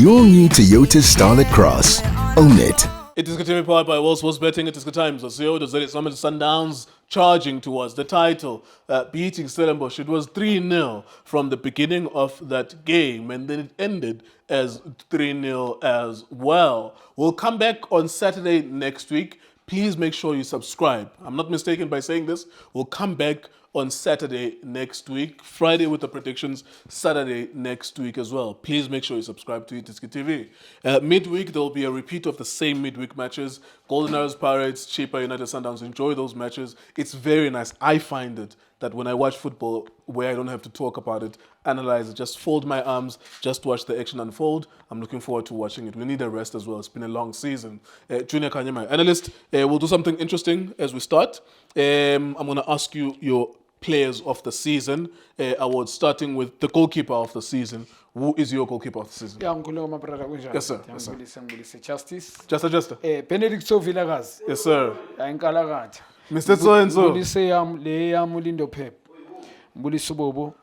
your new Toyota Starlet Cross. Own it. It is continuing powered by World Sports Betting. It is the times. Oseo does it. Some of the Sundowns charging towards the title, beating Stellenbosch. It was 3-0 from the beginning of that game, and then it ended as 3-0 as well. We'll come back on Saturday next week. Please make sure you subscribe. I'm not mistaken by saying this. We'll come back on Saturday next week, Friday with the predictions, Saturday next week as well. Please make sure you subscribe to Itiski TV. Midweek, there will be a repeat of the same midweek matches. Golden Arrows, Pirates, Chippa, United Sundowns. Enjoy those matches. It's very nice. I find it that when I watch football, where I don't have to talk about it, analyze it, just fold my arms, just watch the action unfold. I'm looking forward to watching it. We need a rest as well. It's been a long season. Junior Kanye, my analyst, we'll do something interesting as we start. I'm going to ask you your players of the season awards, starting with the goalkeeper of the season. Who is your goalkeeper of the season? Yeah, my brother. Yes, sir. Yes, sir. Justice. Just. Benedict Sovilagaz. Yes, sir. Inkalagata. Mr. So-and-so. Mbulise yam Mulindo Pep. Mbulise Bobo.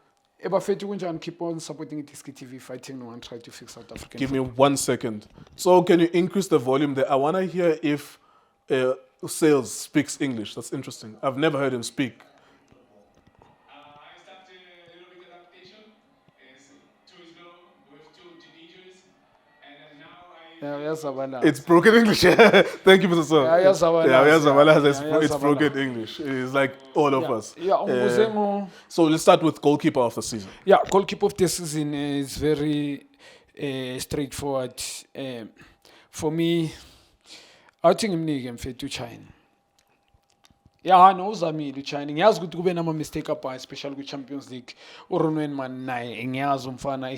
Ebafetu kunjani, keep on supporting Itiski TV, fighting no one try to fix South African. Give me 1 second. So can you increase the volume there? I want to hear if Sales speaks English. That's interesting. I've never heard him speak. It's broken English. Thank you, Mr. Sir. It's broken English. It's like all of us. So let's start with goalkeeper of the season. Yeah, goalkeeper of the season is very straightforward. For me, I think I'm going to China. Yeah, no, Uzamile China. Ngiyazi ukuthi kube nama mistake apha, especially ku Champions League. Uronwen man naye ngiyazi umfana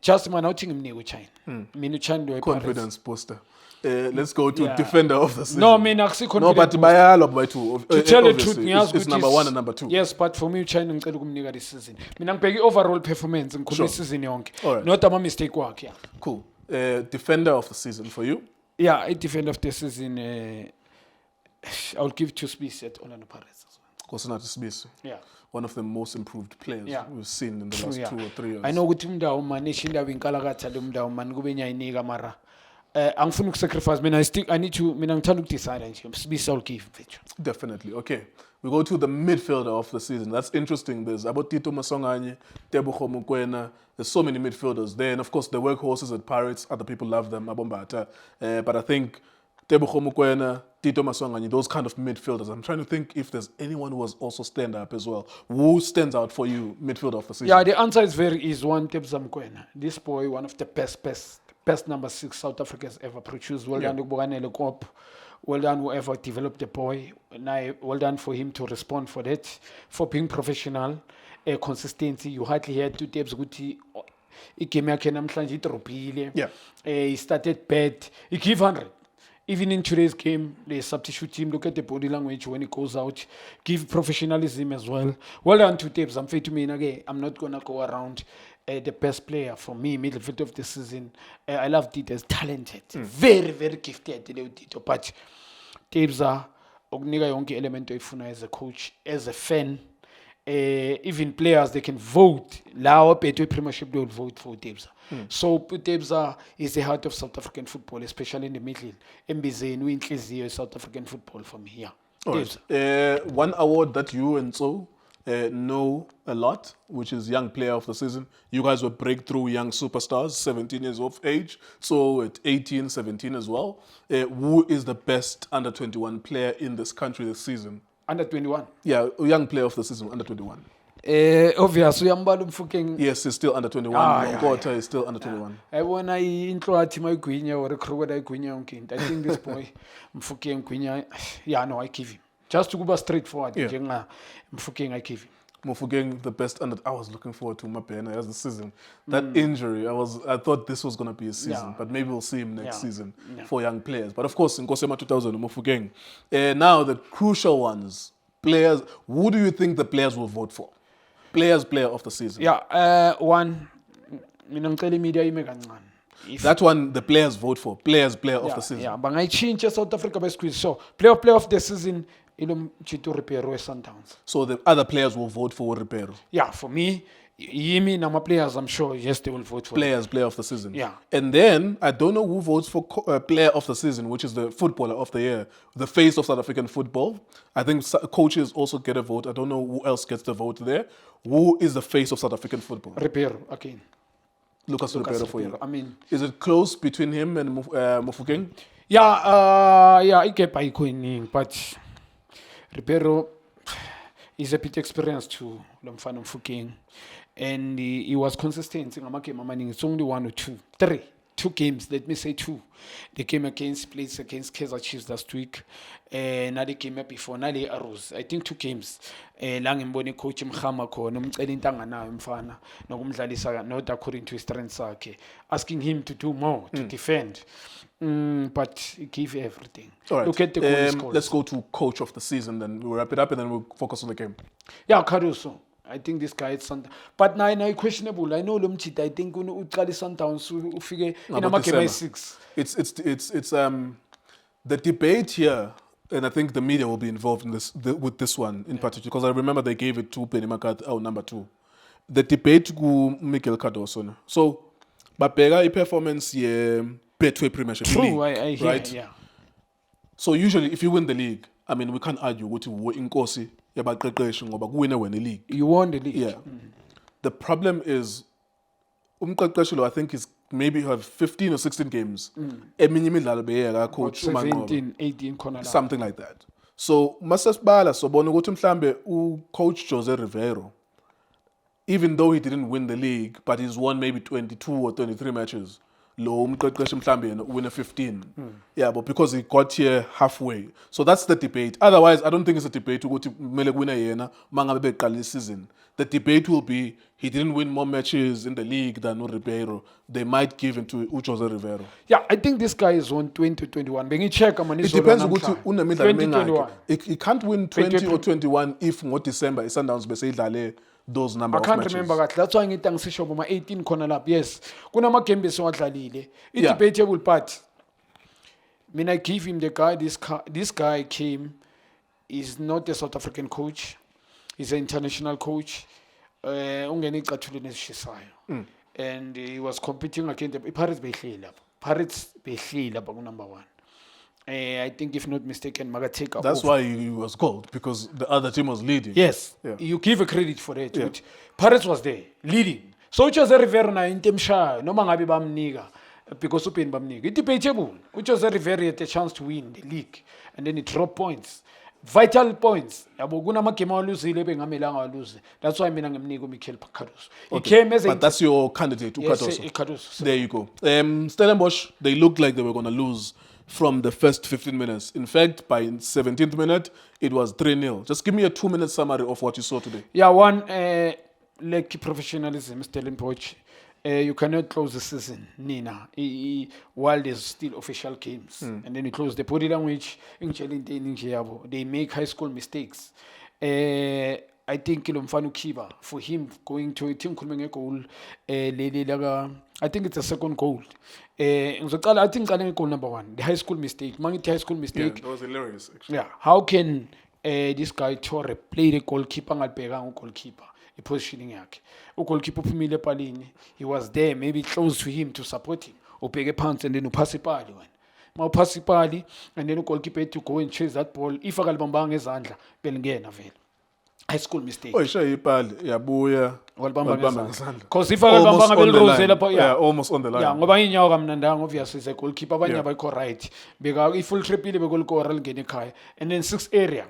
just man outing imnike China. Mina China do confidence booster. Let's go to defender of the season. No, mina akusi confidence. No, but bayalo by two. To tell the truth, ngiyazi it's number 1 and number 2. Yes, but for me China ngicela ukumnika this season. Mina ngibheki overall performance ngikhuluma season yonke. Not ama mistake wakhe. Yeah. Cool. Defender of the season for you? Yeah, a defender of the season I'll give to Smith at Orlando Pirates as well. Kosinathi Sibisi. Yeah. One of the most improved players we've seen in the last 2 or 3 years. I know ukuthi umndawo man eshinda winkalakatha lo mndawo man kube nyayinika mara angifuni ukusacrifice mina mina ngithanda ukudecide nje Sibisi I'll give mfethu. Definitely. Okay. We go to the midfielder of the season. That's interesting. There's Abotito Masonganye, Tebogo Mokoena. There's so many midfielders there. And of course, the workhorses at Pirates, other people love them, Abombata. But I think Tebogo Mokoena, Tito Masonganye, those kind of midfielders. I'm trying to think if there's anyone who was also stand up as well. Who stands out for you, midfielder of the season? Yeah, the answer is very easy. One, Tebogo Mokoena. This boy, one of the best number 6 South Africa has ever produced. Well done to Boganele Koop. Well done whoever developed the boy. Well done for him to respond for that. For being professional, consistency. You hardly heard two tapes. He started bad. He gave 100. Even in today's game, the substitute team, look at the body language when he goes out. Give professionalism as well. Well done to tapes. I'm fair to me again. I'm not going to go around the best player for me, midfield of the season. I love Tito's talented. Very, very gifted. But tapes are ogniga yonke element ifuna as a coach, as a fan. Even players, they can vote. Lao Petwe Premiership, they will vote for Tebza. So Tebza is the heart of South African football, especially in the middle. MBZ, we increase South African football for me. Yeah. Right. One award that you and so know a lot, which is Young Player of the Season. You guys were breakthrough young superstars, 17 years of age. So at 18, 17 as well. Who is the best under 21 player in this country this season? Under 21? Yeah, young player of the season, under 21. Obviously, I'm yes, he's still under 21. Nkotha is still under 21. I want to intro at my Guinia or a crew that I think this boy, Mfuking Guinia, I give him. Just to go straight forward, Mfuking, I give him. Mufugeng, the best under. I was looking forward to Mapena as the season. That injury, I thought this was going to be a season, but maybe we'll see him next season for young players. But of course, in Nkosema 2000, Mufugeng. Now, the crucial ones, players, who do you think the players will vote for? Player of the season. Yeah, one, media. That one, the players vote for. Player of the season. Yeah, but I change South Africa by squeeze. So, player of the season, Chito Ripero Sundowns. So the other players will vote for Ripero? Yeah, for me, Yimi nama players, I'm sure, yes, they will vote for him. Player of the season. Yeah. And then I don't know who votes for player of the season, which is the footballer of the year, the face of South African football. I think coaches also get a vote. I don't know who else gets the vote there. Who is the face of South African football? Ribeiro again. Lucas Ribeiro for you. Ribeiro, I mean, Is it close between him and Mofokeng? yeah, I get by coining, but Ribeiro is a bit experienced to Lomfano Fuking, and he was consistent in a game. It's only 1 or 2, 3. 2 games, let me say 2. They came plays against Kaizer Chiefs last week. Now they came up before, now they arose. I think 2 games. Lang imbone coach Mkhama khona umcela intanga nayo mfana nokumdlalisa not according to his strengths sakhe, asking him to do more to defend. But he gave everything. All right. Look at the goal scores. Let's go to coach of the season, then we'll wrap it up and then we'll focus on the game. Yeah, Caruso. I think this guy is Sundowns. But now questionable. I know Lumchita. I think uqali Sundowns ufike in a game 6. It's the debate here, and I think the media will be involved in this with this one in particular, because I remember they gave it to Penny McCarthy, number 2. The debate to Mikel Cardoso. So, babheka performance ye Betway Premiership True, League, I hear, right? yeah. So usually, if you win the league, I mean, we can't argue with inkosi yabaqeqeshi ngoba kuwina wena league. You won the league. Yeah. The problem is, umqeqeshi lo, I think is maybe have 15 or 16 games. Eminye imidlalo beyeka coach About uManqoba. 17, 18 khona la. Something like that. So masasibala sobona ukuthi mhlambe coach Jose Riveiro, even though he didn't win the league, but he's won maybe 22 or 23 matches. Lo umqeqeshi mhlambe yena win a 15. Yeah, but because he got here halfway. So that's the debate. Otherwise, I don't think it's a debate ukuthi kumele kuwina yena mangabe beqala season. The debate will be he didn't win more matches in the league than Ribeiro. They might give him to Jose Riveiro. Yeah, I think this guy is on 2021. Bengi check man It depends ukuthi unemidlalo 2021. mingaki. He can't win 20 or 21 if ngo-December i-Sundowns bese idlale those number I of can't matches. remember that. That's why ngithi angisisho boma 18 khona lapha. Yes. Kunama game besiwadlalile. It's Yeah. debatable, but I give him the guy. This guy came. Is not a South African coach. He's an international coach. Ungene icathulweni ezishisayo. And he was competing against the Pirates behleli lapha. Pirates behleli lapha ku number 1. I think if not mistaken, Magateka. That's why he was called, because the other team was leading. Yes, Yeah. you give a credit for that. Yeah. Pirates was there, leading. So Jose Rivera na into emshayo noma ngabe bamnika because upeni bamnika. It's debatable. Jose Rivera had a chance to win the league and then he dropped points. Vital points. Yabo kunama game awaluzile bengamelanga aluze. That's why mina ngimnika uMikel Cardoso. He came as a But that's your candidate, yes, Cardoso. Cardoso. There you go. Stellenbosch, they looked like they were going to lose from the first 15 minutes. In fact, by 17th minute, it was 3-0. Just give me a 2-minute summary of what you saw today. Yeah, one, like professionalism, Stellenbosch. You cannot close the season, Nina, while there's still official games. And then you close the body language, they make high school mistakes. I think Kilomfanu Kiba, for him going to a team a goal, I think it's a second goal. I think goal number 1, the high school mistake. Mangiti high school mistake. that was hilarious, actually. Yeah, how can this guy Torre play the goalkeeper ngalibheka goalkeeper? Positioning yakhe. Goalkeeper uphumile epalini. He was there, maybe close to him to support him. Ubheke phansi and then uphasa ipali wena. Ma uphasa ipali and then goalkeeper to go and chase that ball. If akalibambanga ngezandla, belingena vele. High school mistake. Oh, ishaye ipali, yabuya. Walibamba walibamba ngezandla. Because if akalibambanga belirozela pha, yeah, almost on the line. Yeah, ngoba inyawo kamnandanga obviously is a goalkeeper abanye abayikho right. Beka i-full trip ile begolikora lingena ekhaya. And then 6 area.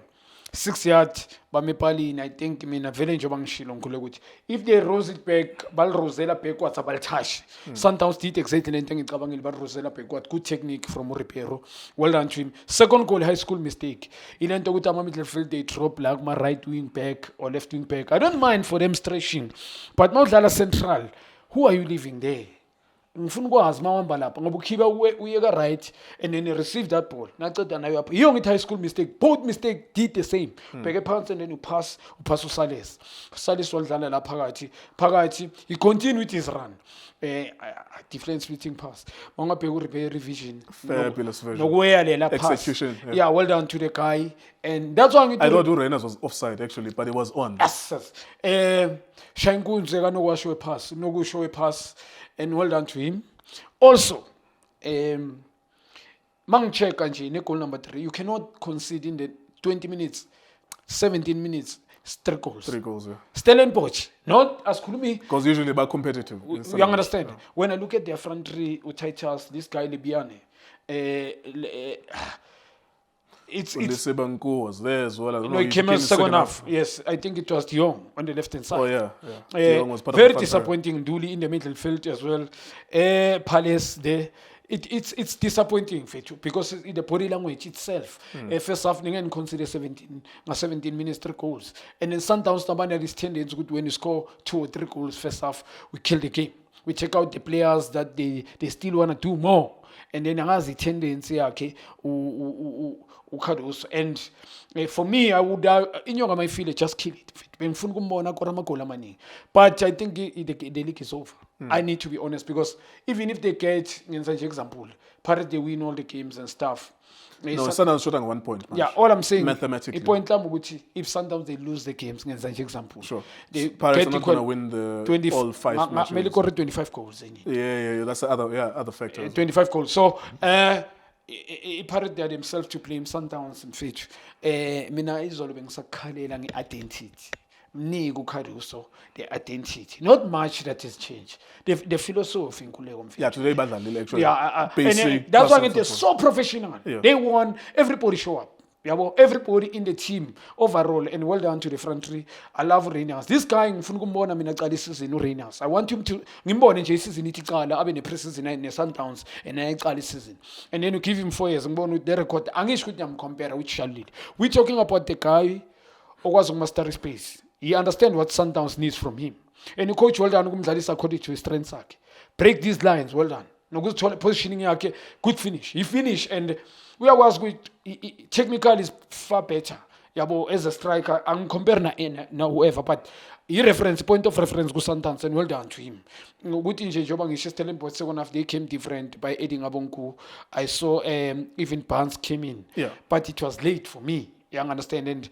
6 yards bamepalini. I think mina vele njengoba ngishilo ngikhule ukuthi if they rose it back balirosela backwards abalitouch. Sundowns did exactly lento engicabangile balirosela backward. Good technique from Ribeiro. Well done to him. Second goal, high school mistake. Ilento ukuthi ama midfield they drop like my right wing back or left wing back. I don't mind for them stretching, but mawudlala central, who are you leaving there? ngifuna ukwazi mawamba lapha ngoba ukhiba uyeka right and then you receive that ball naceda nayo apha iyo ngithi high school mistake both mistake did the same bheke phansi and then you pass uSales wadlala la phakathi he continue with his run different splitting pass mangabheka u revision fabulous version nokuyelela pass execution yeah well done to the guy and that's why I thought Reynolds was offside actually but it was on yes Shankunze kanokwasho pass nokusho pass and well done to him also mangichecka nje ne goal number 3 you cannot concede in the 20 minutes 17 minutes 3 goals yeah. Stellenbosch not asikhulumi because usually they're competitive you understand when I look at their front three Titus this guy Libiane it's Sebanko was there as well. I don't know. He came in second half. Yes, I think it was Dion on the left hand side. Oh yeah. Dion was part very of the disappointing. Dooley in the middle field as well. Palace there. It's disappointing because the body language itself. First half, you consider 17 minutes 3 goals, and then Sundowns Tabana is tendency good when you score 2 or 3 goals first half, we kill the game. We check out the players that they still want to do more, and then has the tendency and for me I would inyonga my feel just kill it bengifuna ukumbona kora amagoli amaningi but I think the league is over. I need to be honest because even if they get ngenza nje example Pirates they win all the games and stuff no Sundowns shot on 1 point man. Yeah, all I'm saying mathematically point lami ukuthi if Sundowns they lose the games ngenza nje example sure they Pirates are not going to win the all 5 matches maybe 25 goals yeah that's the other factor 25 goals so Pirates they are themselves to blame Sundowns and Fetch mina izolo bengisakhalela ngeidentity mnike uCaruso the identity not much that has changed the philosophy inkuleko mfethu yeah today badlalile actually basic and that's why they're so professional they won everybody show up yabo everybody in the team overall and well done to the front three I love Reynolds this guy ngifuna ukumbona mina aqala isizini uReynolds I want him to ngimbone nje isizini ithi qala abe ne pre-season ne Sundowns and ayaqala isizini and then you give him 4 years ngibona the record angisho ukuthi ngiyamcompare with Charlotte we talking about the guy okwazi ukumaster space he understand what Sundowns needs from him and the coach well done ukumdlalisa according to his strengths sakhe break these lines well done nokuzithola positioning yakhe good finish he finish and uyakwazi ukuthi technical is far better yabo as a striker angicompare na whoever but i-reference point of reference ku-Sundowns and well done to him ukuthi nje njengoba ngisho Stellenbosch second half they came different by adding Abonku I saw even Barnes came in but it was late for me you understand and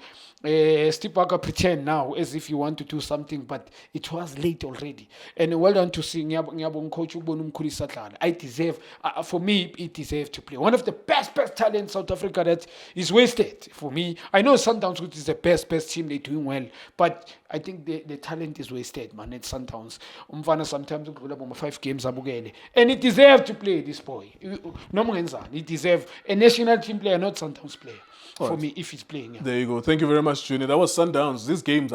Steve Barker pretend now as if you want to do something but it was late already and well done to see ngiyabonga coach ubona umkhulisa dlala I deserve for me it deserve to play one of the best talents South Africa that is wasted for me I know Sundowns which is the best team they're doing well but I think the talent is wasted man at Sundowns umfana sometimes ukudlula bomba 5 games abukele and it deserve to play this boy noma ngenzani it deserve a national team player not Sundowns player for me if he's playing. There you go. Thank you very much, Junior. That was Sundowns. These games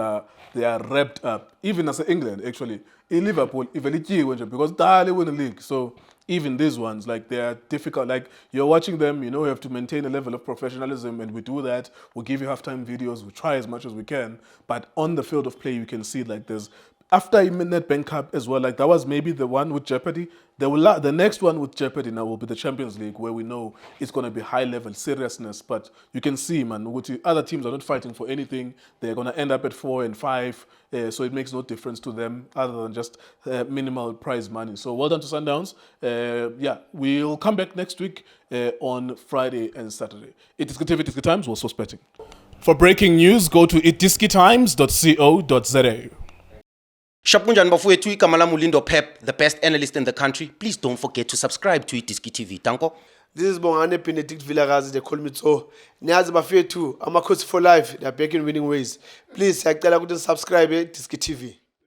they are wrapped up. Even as England, actually. In Liverpool, because they win the league. So even these ones, like they are difficult. Like you're watching them, you have to maintain a level of professionalism, and we do that. We'll give you halftime videos. We try as much as we can. But on the field of play, you can see like there's after Nedbank Cup as well, like that was maybe the one with jeopardy. The next one with jeopardy now will be the Champions League, where we know it's going to be high level seriousness. But you can see, man, other teams are not fighting for anything. They're going to end up at 4 and 5, so it makes no difference to them other than just minimal prize money. So well done to Sundowns. We'll come back next week on Friday and Saturday. It is TV Diski Times. We're so betting. For breaking news, go to itdiskitimes.co.za. Shapunjan bafowethu igama lami uLindo Pep, the best analyst in the country. Please don't forget to subscribe to iDiski TV. Tanko. This is Bongane Benedict Vilakazi, they call me so. Niyazi bafowethu, Amakhosi for life, they are back in winning ways. Please, siyacela ukuthi subscribe iDiski TV.